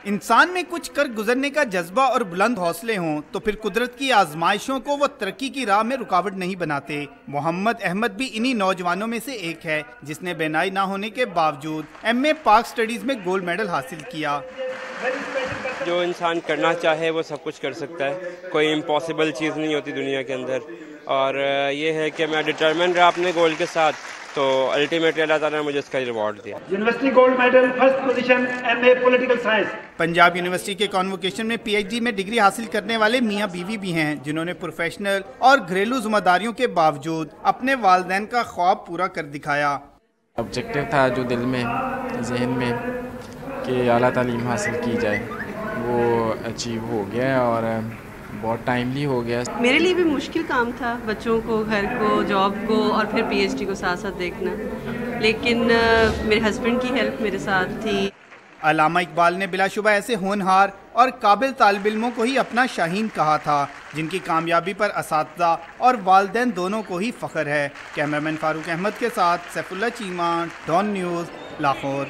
انسان میں کچھ کر گزرنے کا جذبہ اور بلند حوصلے ہوں تو پھر قدرت کی آزمائشوں کو وہ ترقی کی راہ میں رکاوٹ نہیں بناتے۔ محمد احمد بھی انہی نوجوانوں میں سے ایک ہے جس نے بینائی نہ ہونے کے باوجود ایم اے پاک سٹڈیز میں گولڈ میڈل حاصل کیا۔ جو انسان کرنا چاہے وہ سب کچھ کر سکتا ہے، کوئی امپاسبل چیز نہیں ہوتی دنیا کے اندر، اور یہ ہے کہ میں ڈٹرمنٹ رہا اپنے گول کے ساتھ، تو الٹیمیٹلی اللہ تعالیٰ نے مجھے اس کا ریوارڈ دیا۔ University gold medal first position M A political science. Punjab university کے کانووکیشن میں پی ایچ ڈی میں ڈگری حاصل کرنے والے میاں بیوی بھی ہیں جنہوں نے پروفیشنل اور گھریلو ذمہ داریوں کے باوجود اپنے والدین کا خواب پورا کر دکھایا۔ آبجیکٹیو تھا جو دل میں ذہن میں کہ اعلیٰ تعلیم حاصل کی جائے، وہ اچیو ہو گیا اور بہت ٹائملی ہو گیا۔ میرے لیے بھی مشکل کام تھا، بچوں کو، گھر کو، جاب کو اور پھر پی ایچ ڈی کو ساتھ ساتھ دیکھنا، لیکن میرے ہسبینڈ کی ہیلپ میرے ساتھ تھی۔ علامہ اقبال نے بلا شبہ ایسے ہونہار اور قابل طالب علموں کو ہی اپنا شاہین کہا تھا جن کی کامیابی پر اساتذہ اور والدین دونوں کو ہی فخر ہے۔ کیمرامین فاروق احمد کے ساتھ سیف اللہ چیمہ، ڈان نیوز، لاہور۔